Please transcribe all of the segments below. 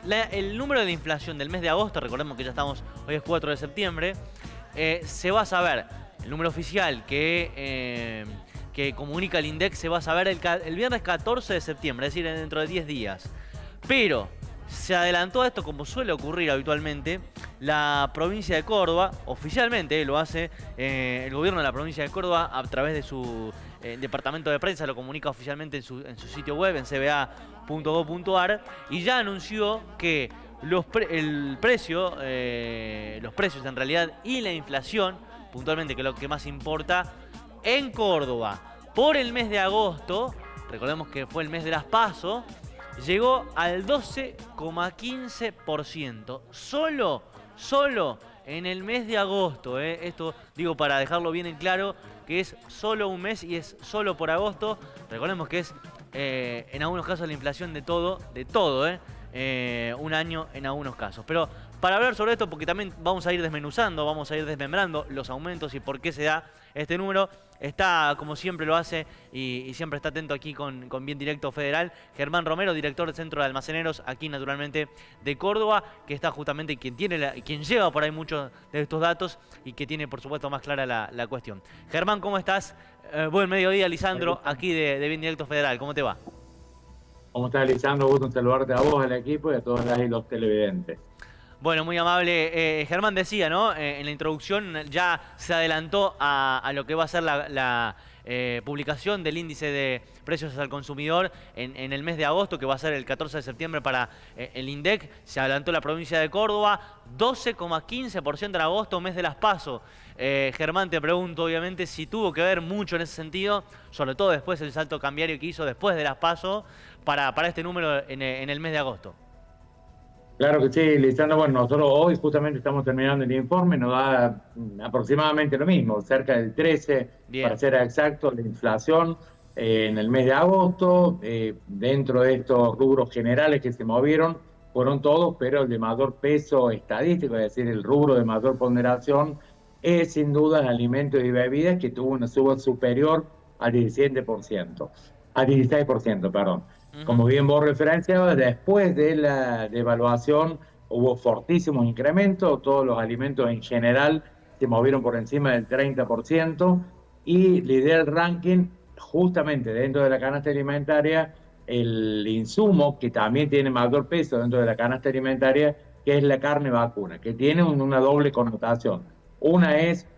el número de inflación del mes de agosto, recordemos que ya estamos, hoy es 4 de septiembre, se va a saber, el número oficial que comunica el INDEC se va a saber el viernes 14 de septiembre, es decir, dentro de 10 días. Pero se adelantó a esto, como suele ocurrir habitualmente, la provincia de Córdoba, oficialmente lo hace el gobierno de la provincia de Córdoba a través de su departamento de prensa, lo comunica oficialmente en su sitio web, en cba.gov.ar, y ya anunció que los precios en realidad y la inflación, puntualmente, que es lo que más importa, en Córdoba, por el mes de agosto, recordemos que fue el mes de las PASO, llegó al 12,15%. Solo en el mes de agosto. Esto digo para dejarlo bien en claro, que es solo un mes y es solo por agosto. Recordemos que es en algunos casos la inflación de todo, un año en algunos casos. Pero para hablar sobre esto, porque también vamos a ir desmenuzando, vamos a ir desmembrando los aumentos y por qué se da este número, está, como siempre lo hace, y siempre está atento aquí con Bien Directo Federal, Germán Romero, director del Centro de Almaceneros, aquí naturalmente de Córdoba, que está justamente quien lleva por ahí muchos de estos datos y que tiene, por supuesto, más clara la cuestión. Germán, ¿cómo estás? Buen mediodía, Lisandro, aquí de Bien Directo Federal. ¿Cómo te va? ¿Cómo estás, Lisandro? Gusto en saludarte a vos, al equipo y a todos los televidentes. Bueno, muy amable. Germán decía, ¿no? En la introducción ya se adelantó a lo que va a ser la publicación del índice de precios al consumidor en el mes de agosto, que va a ser el 14 de septiembre para el INDEC. Se adelantó la provincia de Córdoba, 12,15% en agosto, mes de las PASO. Germán, te pregunto, obviamente, si tuvo que ver mucho en ese sentido, sobre todo después el salto cambiario que hizo después de las PASO para este número en el mes de agosto. Claro que sí, Lisandro. Bueno, nosotros hoy justamente estamos terminando el informe, nos da aproximadamente lo mismo, cerca del 13, Bien. para ser exacto, la inflación en el mes de agosto. Dentro de estos rubros generales que se movieron, fueron todos, pero el de mayor peso estadístico, es decir, el rubro de mayor ponderación, es sin duda alimentos y bebidas, que tuvo una suba superior al 17%, al 16%, perdón. Como bien vos referenciabas, después de la devaluación hubo fortísimos incrementos, todos los alimentos en general se movieron por encima del 30% y lidera el ranking justamente dentro de la canasta alimentaria el insumo que también tiene mayor peso dentro de la canasta alimentaria, que es la carne vacuna, que tiene una doble connotación. Una es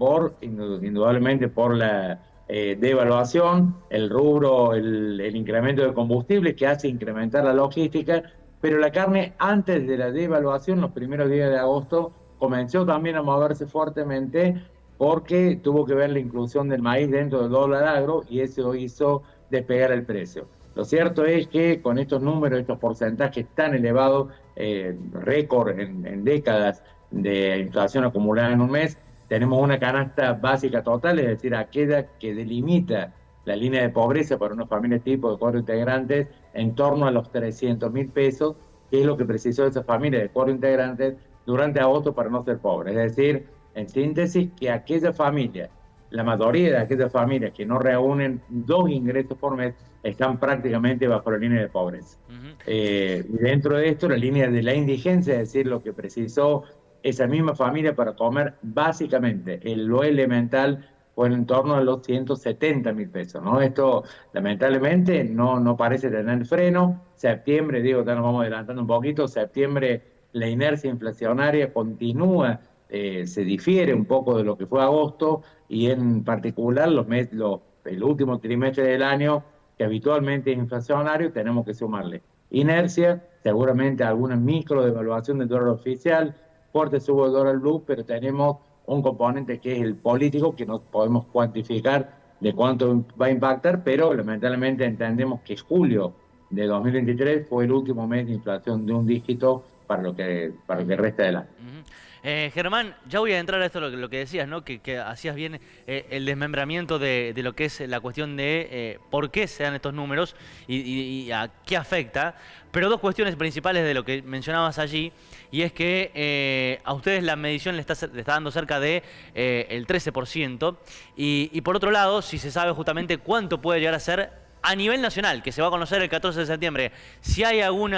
indudablemente por la devaluación, el rubro, el incremento de combustible que hace incrementar la logística, pero la carne antes de la devaluación, los primeros días de agosto, comenzó también a moverse fuertemente porque tuvo que ver la inclusión del maíz dentro del dólar agro y eso hizo despegar el precio. Lo cierto es que con estos números, estos porcentajes tan elevados, récord en décadas de inflación acumulada en un mes, tenemos una canasta básica total, es decir, aquella que delimita la línea de pobreza para una familia tipo de 4 integrantes en torno a los 300.000 pesos, que es lo que precisó esa familia de 4 integrantes durante agosto para no ser pobre. Es decir, en síntesis, que aquella familia, la mayoría de aquellas familias que no reúnen 2 ingresos por mes, están prácticamente bajo la línea de pobreza. Y dentro de esto, la línea de la indigencia, es decir, lo que precisó esa misma familia para comer básicamente lo elemental, fue en torno a los 170.000 pesos, ¿no? Esto lamentablemente no parece tener freno. Septiembre, digo, ya nos vamos adelantando un poquito, septiembre la inercia inflacionaria continúa, se difiere un poco de lo que fue agosto y en particular el último trimestre del año, que habitualmente es inflacionario, tenemos que sumarle inercia, seguramente alguna micro devaluación del dólar oficial, fuerte subo el dólar blue, pero tenemos un componente que es el político, que no podemos cuantificar de cuánto va a impactar, pero lamentablemente entendemos que julio de 2023 fue el último mes de inflación de un dígito para lo que resta del año. Germán, ya voy a entrar a esto, lo que decías, ¿no? Que hacías bien el desmembramiento de lo que es la cuestión de por qué se dan estos números y a qué afecta. Pero dos cuestiones principales de lo que mencionabas allí, y es que a ustedes la medición le está dando cerca de el 13%, y por otro lado, si se sabe justamente cuánto puede llegar a ser A nivel nacional, que se va a conocer el 14 de septiembre, si hay algún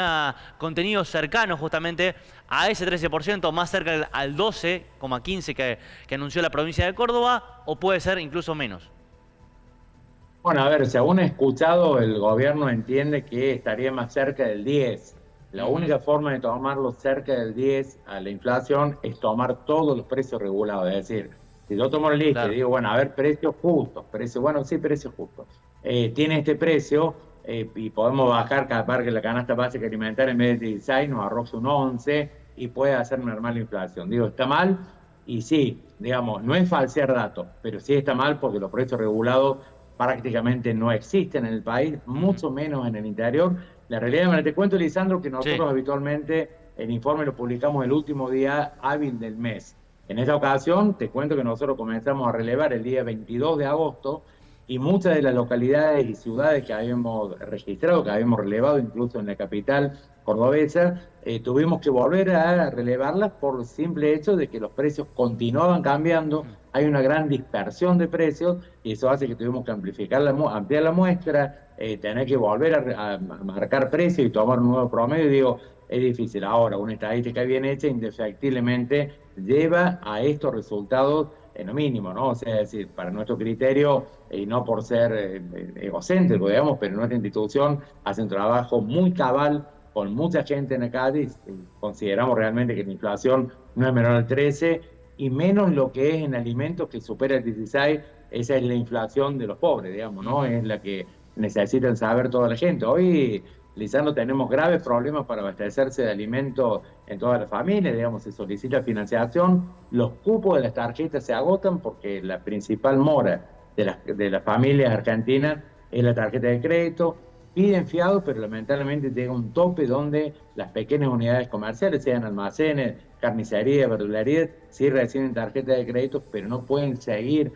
contenido cercano justamente a ese 13%, más cerca al 12,15% que anunció la provincia de Córdoba, o puede ser incluso menos. Bueno, a ver, según he escuchado, el gobierno entiende que estaría más cerca del 10. La Ujú. única forma de tomarlo cerca del 10 a la inflación es tomar todos los precios regulados. Es decir, si yo tomo la lista y Claro. digo, bueno, a ver, precios justos, precios, bueno, sí, precios justos. Tiene este precio y podemos bajar capaz que la canasta básica alimentaria en vez de 16 nos arroja un 11 y puede hacer mermar la inflación. Digo, ¿está mal? Y sí, digamos, no es falsear datos, pero sí está mal porque los precios regulados prácticamente no existen en el país, Ujú. mucho menos en el interior. La realidad, bueno, te cuento, Lisandro, que Sí. nosotros habitualmente el informe lo publicamos el último día hábil del mes. En esta ocasión, te cuento que nosotros comenzamos a relevar el día 22 de agosto y muchas de las localidades y ciudades que habíamos registrado, que habíamos relevado incluso en la capital cordobesa, tuvimos que volver a relevarlas por el simple hecho de que los precios continuaban cambiando, Ujú. hay una gran dispersión de precios y eso hace que tuvimos que ampliar la muestra, tener que volver a marcar precios y tomar un nuevo promedio. Y digo, es difícil. Ahora, una estadística bien hecha indefectiblemente lleva a estos resultados en lo mínimo, ¿no? O sea, es decir, para nuestro criterio, y no por ser egocéntrico, digamos, pero nuestra institución hace un trabajo muy cabal con mucha gente en la calle y consideramos realmente que la inflación no es menor al 13 y menos lo que es en alimentos que supera el 16, esa es la inflación de los pobres, digamos, ¿no? Ujú. Es la que necesitan saber toda la gente. Hoy, Lisandro, tenemos graves problemas para abastecerse de alimentos en todas las familias, digamos, se solicita financiación, los cupos de las tarjetas se agotan porque la principal mora de las familias argentinas es la tarjeta de crédito, piden fiado, pero lamentablemente llega un tope donde las pequeñas unidades comerciales, sean almacenes, carnicería, verdulería, sí reciben tarjeta de crédito, pero no pueden seguir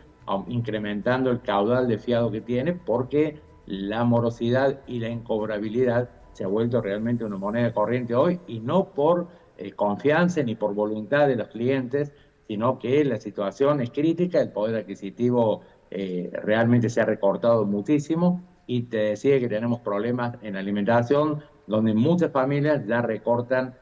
incrementando el caudal de fiado que tiene porque la morosidad y la incobrabilidad se ha vuelto realmente una moneda corriente hoy y no por confianza ni por voluntad de los clientes, sino que la situación es crítica, el poder adquisitivo realmente se ha recortado muchísimo y te decía que tenemos problemas en alimentación donde muchas familias ya recortan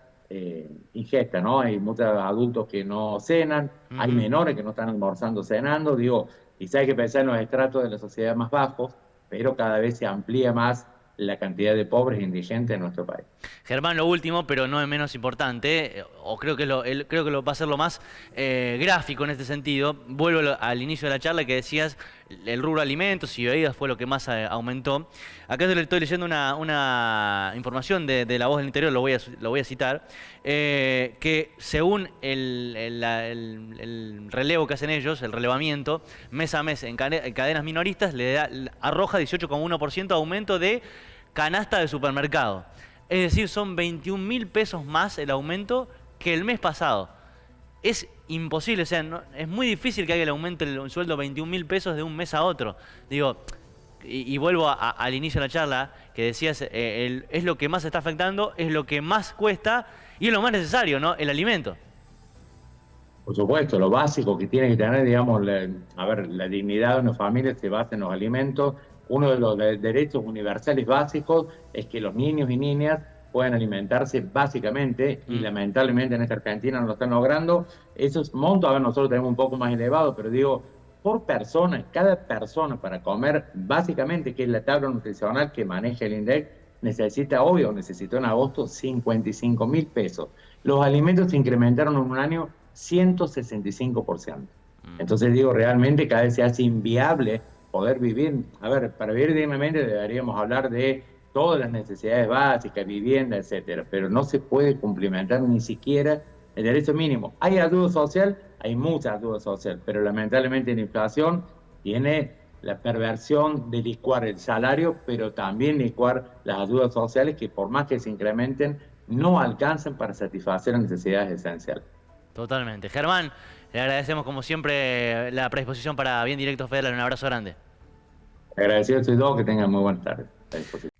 ingesta, ¿no? Hay muchos adultos que no cenan, hay Ujú. menores que no están almorzando, cenando, digo, quizá hay que pensar en los estratos de la sociedad más bajos, pero cada vez se amplía más la cantidad de pobres e indigentes en nuestro país. Germán, lo último, pero no es menos importante, o creo que, creo que va a ser lo más gráfico en este sentido. Vuelvo al inicio de la charla que decías, el rubro alimentos y bebidas fue lo que más aumentó. Acá yo le estoy leyendo una información de La Voz del Interior, lo voy a citar, que según el relevo que hacen ellos, el relevamiento, mes a mes en cadenas minoristas, arroja 18,1% aumento de canasta de supermercado. Es decir, son 21.000 pesos más el aumento que el mes pasado. Es imposible, o sea, es muy difícil que alguien le aumente el sueldo 21.000 pesos de un mes a otro. Digo, y vuelvo al inicio de la charla, que decías, es lo que más está afectando, es lo que más cuesta y es lo más necesario, ¿no? El alimento. Por supuesto, lo básico que tiene que tener, digamos, a ver, la dignidad de una familia se basa en los alimentos. Uno de los derechos universales básicos es que los niños y niñas puedan alimentarse básicamente y Mm. lamentablemente en esta Argentina no lo están logrando. Esos montos, a ver, nosotros tenemos un poco más elevado, pero digo, por persona, cada persona para comer básicamente, que es la tabla nutricional que maneja el INDEC, necesita hoy o necesitó en agosto 55.000 pesos. Los alimentos se incrementaron en un año 165%. Mm. Entonces digo, realmente cada vez se hace inviable poder vivir. A ver, para vivir dignamente deberíamos hablar de todas las necesidades básicas, vivienda, etcétera, pero no se puede cumplimentar ni siquiera el derecho mínimo. Hay ayuda social, hay mucha ayuda social, pero lamentablemente la inflación tiene la perversión de licuar el salario, pero también licuar las ayudas sociales que por más que se incrementen, no alcanzan para satisfacer las necesidades esenciales. Totalmente. Germán, le agradecemos como siempre la predisposición para Bien Directo Federal. Un abrazo grande. Agradecido a todos, que tengan muy buenas tardes. A disposición.